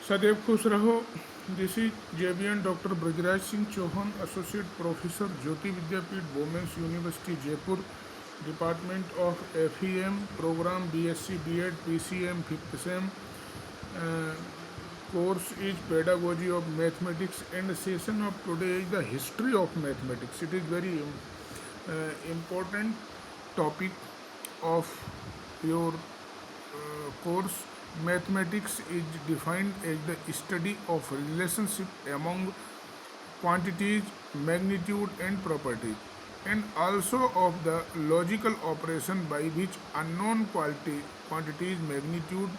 सदैव खुश रहो। This is JBN doctor Brajraj Singh Chauhan, associate professor, Jyoti Vidyapeeth, Women's University Jaipur, department of FEM, programme BSc BEd PCM, fifth sem. Course is pedagogy of mathematics and session of today is the history of mathematics. It is very important topic of your course. Mathematics is defined as the study of relationship among quantities, magnitude and properties, and also of the logical operation by which unknown quantities, magnitude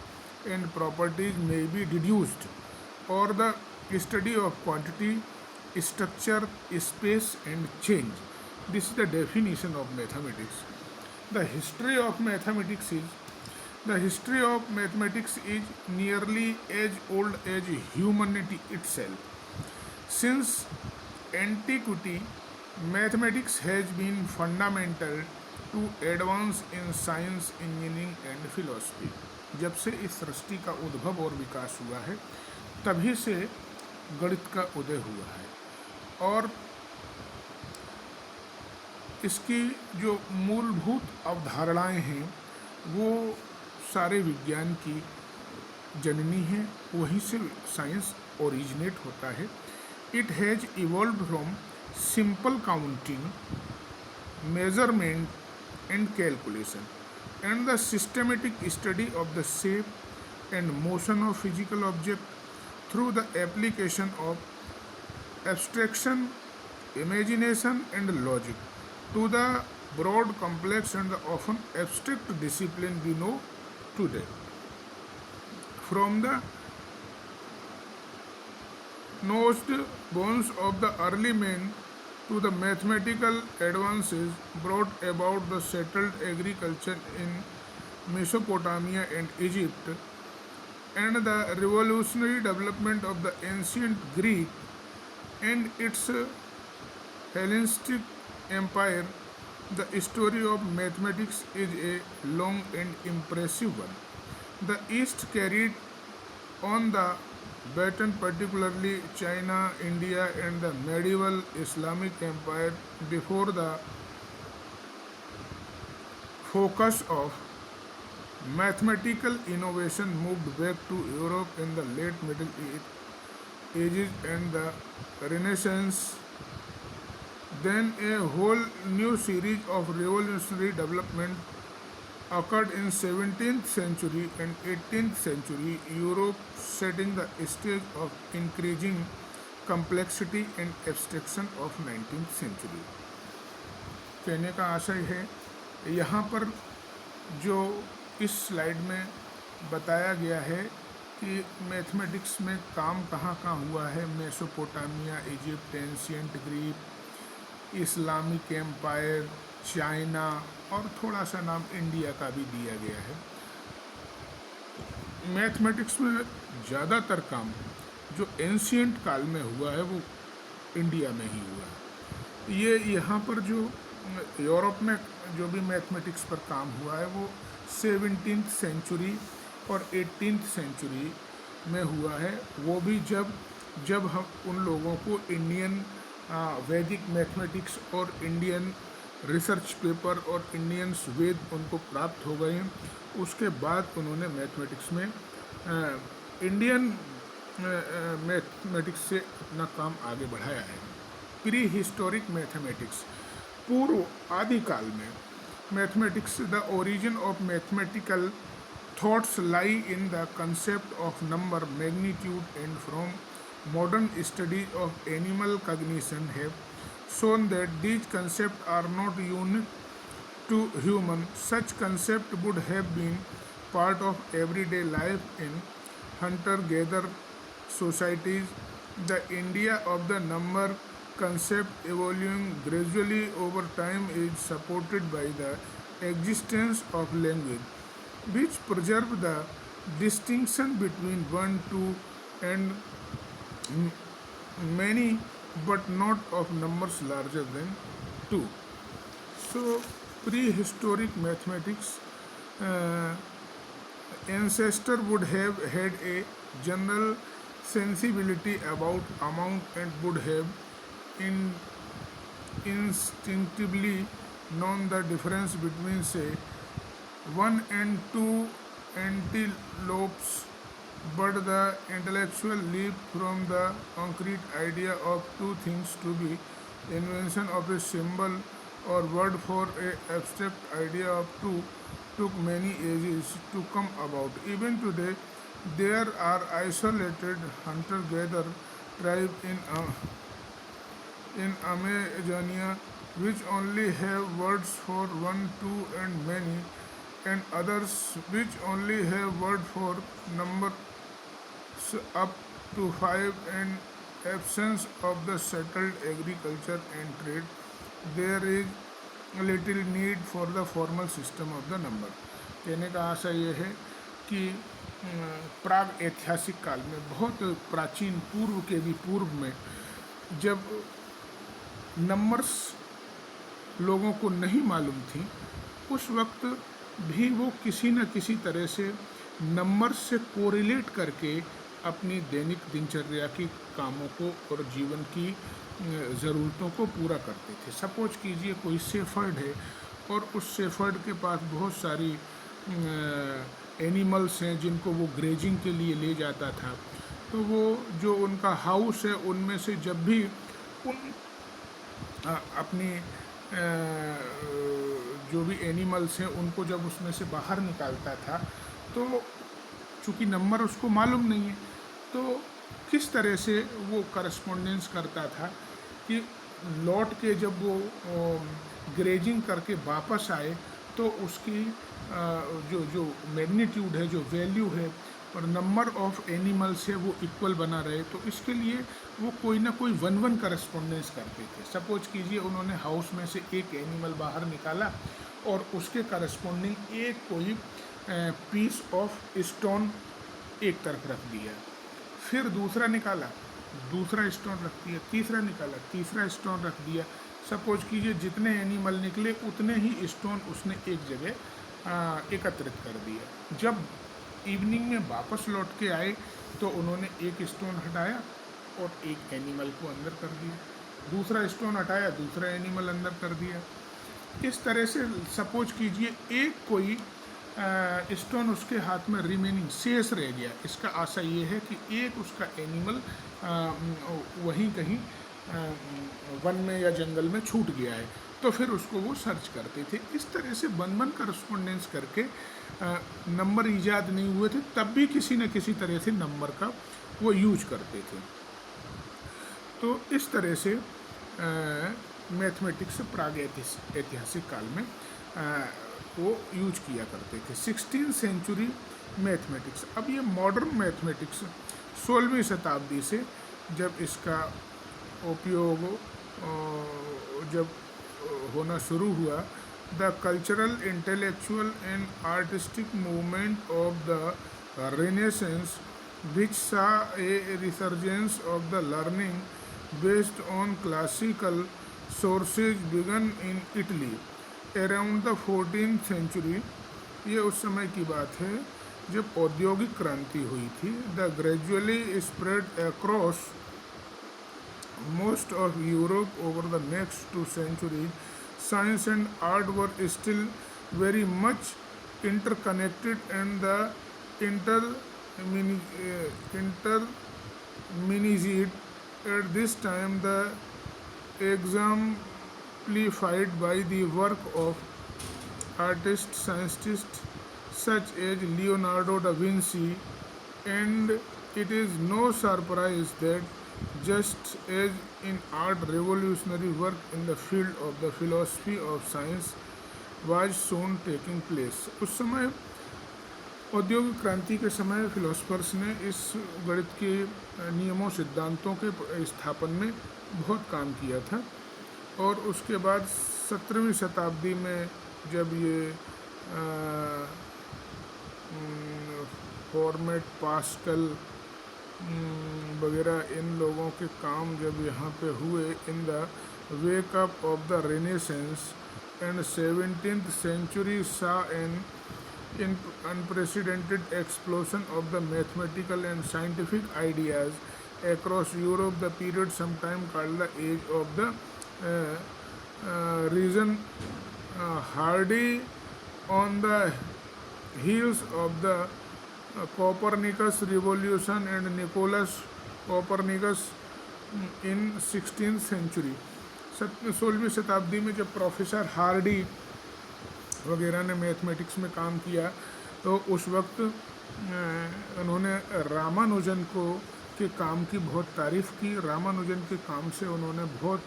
and properties may be deduced, or the study of quantity, structure, space and change. This is the definition of mathematics. The history of mathematics is the history of mathematics is nearly as old as humanity itself. Since antiquity, mathematics has been fundamental to advance in science, engineering and philosophy. जब से इस सृष्टि का उद्भव और विकास हुआ है, तभी से गणित का उदय हुआ है, और इसकी जो मूलभूत अवधारणाएं हैं वो सारे विज्ञान की जननी हैं, वहीं से साइंस ओरिजिनेट होता है. It has evolve from simple counting, measurement and calculation and the systematic study of the shape and motion of physical object through the application of abstraction, imagination and logic to the broad, complex and the often abstract discipline we know today. From the nosed bones of the early men to the mathematical advances brought about the settled agriculture in Mesopotamia and Egypt, and the revolutionary development of the ancient Greek and its Hellenistic empire, the story of mathematics is a long and impressive one. The East carried on the baton, particularly China, India, and the medieval Islamic empire, before the focus of mathematical innovation moved back to Europe in the late Middle Ages and the Renaissance. Then a whole new series of revolutionary development occurred in 17th century and 18th century Europe, setting the stage of increasing complexity and abstraction of 19th century. कहने का आशय है, यहाँ पर जो इस slide में बताया गया है कि मैथमेटिक्स में काम कहाँ कहाँ हुआ है. Mesopotamia, Egypt, ancient Greek, Islamic empire, China, और थोड़ा सा नाम इंडिया का भी दिया गया है. मैथमेटिक्स में ज़्यादातर काम जो एंशियंट काल में हुआ है वो इंडिया में ही हुआ है. ये यहाँ पर जो यूरोप में जो भी मैथमेटिक्स पर काम हुआ है वो 17th सेंचुरी और 18th सेंचुरी में हुआ है. वो भी जब हम उन लोगों को इंडियन वैदिक मैथमेटिक्स और इंडियन रिसर्च पेपर और इंडियन वेद उनको प्राप्त हो गए हैं, उसके बाद उन्होंने मैथमेटिक्स में इंडियन मैथमेटिक्स से अपना काम आगे बढ़ाया है. प्री हिस्टोरिक मैथमेटिक्स, पूर्व आदिकाल में mathematics, the origin of mathematical thoughts lie in the concept of number, magnitude and from modern studies of animal cognition have shown that these concepts are not unique to human. Such concepts would have been part of everyday life in hunter-gatherer societies. The idea of the number concept evolving gradually over time is supported by the existence of language, which preserve the distinction between 1, 2 and many, but not of numbers larger than 2. So prehistoric mathematics ancestor would have had a general sensibility about amount and would have in instinctively known the difference between, say, one and two antelopes, but the intellectual leap from the concrete idea of two things to be invention of a symbol or word for a abstract idea of two took many ages to come about. Even today, there are isolated hunter-gatherer tribes in Amazonia which only have words for one, two, and many, and others which only have word for numbers up to five, and absence of the settled agriculture and trade, there is little need for the formal system of the number. कहने का आशा ये है कि प्राग ऐतिहासिक काल में, बहुत प्राचीन पूर्व के भी पूर्व में, जब नंबर्स लोगों को नहीं मालूम थी, उस वक्त भी वो किसी न किसी तरह से नंबर्स से कोरिलेट करके अपनी दैनिक दिनचर्या की कामों को और जीवन की ज़रूरतों को पूरा करते थे। सपोज कीजिए कोई शेफर्ड है और उस शेफर्ड के पास बहुत सारी एनिमल्स हैं जिनको वो ग्रेजिंग के लिए ले जाता था, तो वो जो उनका हाउस है उनमें से जब भी उन अपनी जो भी एनिमल्स हैं उनको जब उसमें से बाहर निकालता था, तो चूँकि नंबर उसको मालूम नहीं है, तो किस तरह से वो करस्पॉन्डेंस करता था कि लौट के जब वो ग्रेजिंग करके वापस आए तो उसकी जो जो मैग्नीट्यूड है, जो वैल्यू है और नंबर ऑफ एनिमल्स है वो इक्वल बना रहे। तो इसके लिए वो कोई ना कोई वन वन करस्पॉन्डेंस करते थे। सपोज कीजिए उन्होंने हाउस में से एक एनिमल बाहर निकाला और उसके करस्पॉन्डिंग एक कोई पीस ऑफ स्टोन एक तरफ रख दिया, फिर दूसरा निकाला, दूसरा स्टोन रख दिया, तीसरा निकाला, तीसरा स्टोन रख दिया। सपोज कीजिए जितने एनिमल निकले उतने ही स्टोन उसने एक जगह एकत्रित कर दिया। जब इवनिंग में वापस लौट के आए तो उन्होंने एक स्टोन हटाया और एक एनिमल को अंदर कर दिया, दूसरा स्टोन हटाया, दूसरा एनिमल अंदर कर दिया। इस तरह से सपोज कीजिए एक कोई स्टोन उसके हाथ में रिमेनिंग शेष रह गया। इसका आशा ये है कि एक उसका एनिमल वहीं कहीं वन में या जंगल में छूट गया है, तो फिर उसको वो सर्च करते थे। इस तरह से वन वन करस्पॉन्डेंस करके नंबर ईजाद नहीं हुए थे, तब भी किसी न किसी तरह से नंबर का वो यूज करते थे। तो इस तरह से मैथमेटिक्स प्राग ऐतिहासिक काल में वो यूज किया करते थे। 16वीं सेंचुरी मैथमेटिक्स। अब ये मॉडर्न मैथमेटिक्स 16वीं शताब्दी से जब इसका उपयोग जब होना शुरू हुआ, the cultural, intellectual and artistic movement of the renaissance which saw a resurgence of the learning based on classical sources began in Italy around the 14th century। ये उस समय की बात है जब औद्योगिक क्रांति हुई थी। The gradually spread across most of Europe over the next 2 centuries। Science and art were still very much interconnected, and the intermingled at this time, the exemplified by the work of artists, scientists such as Leonardo da Vinci, and it is no surprise that just as in art, revolutionary work in the field of the philosophy of science was soon taking place। उस समय औद्योगिक क्रांति के समय philosophers ने इस गणित के नियमों, सिद्धांतों के स्थापन में बहुत काम किया था। और उसके बाद 17वीं शताब्दी में जब ये फॉर्मेट, पास्कल वगैरह इन लोगों के काम जब यहाँ पे हुए, in the wake up of the renaissance and 17th century saw an in unprecedented explosion of the mathematical and scientific ideas across Europe, the period sometimes called the Age of the Reason. Hardy, on the heels of the Copernicus revolution and Nicholas Copernicus in 16th century, 16वीं शताब्दी में जब professor Hardy वगैरह ने mathematics में काम किया तो उस वक्त उन्होंने रामानुजन को के काम की बहुत तारीफ़ की। रामानुजन के काम से उन्होंने बहुत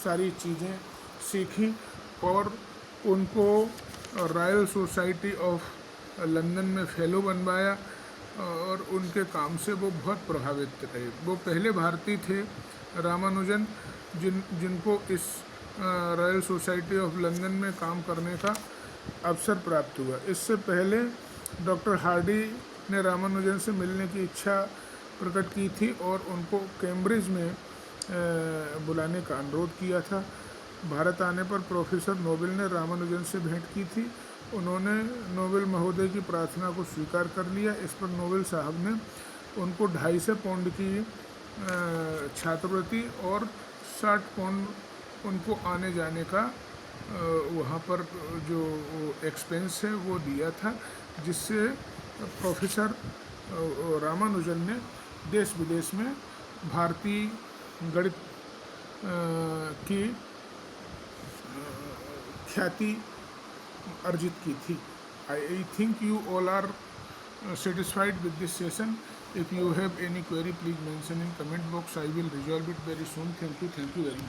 सारी चीज़ें सीखी और उनको रॉयल सोसाइटी ऑफ लंदन में फेलो बनवाया और उनके काम से वो बहुत प्रभावित रहे। वो पहले भारतीय थे रामानुजन जिनको इस रॉयल सोसाइटी ऑफ लंदन में काम करने का अवसर प्राप्त हुआ। इससे पहले डॉक्टर हार्डी ने रामानुजन से मिलने की इच्छा प्रकट की थी और उनको कैम्ब्रिज में बुलाने का अनुरोध किया था। भारत आने पर प्रोफेसर नोबेल ने रामानुजन से भेंट की थी। उन्होंने नोबेल महोदय की प्रार्थना को स्वीकार कर लिया। इस पर नोबेल साहब ने उनको 250 पाउंड की छात्रवृत्ति और 60 पाउंड उनको आने जाने का वहाँ पर जो एक्सपेंस है वो दिया था, जिससे प्रोफेसर रामानुजन ने देश विदेश में भारतीय गणित की ख्याति अर्जित की थी। I think you all are satisfied with this session. If you have any query, please mention in comment box. I will resolve it very soon. Thank you very much.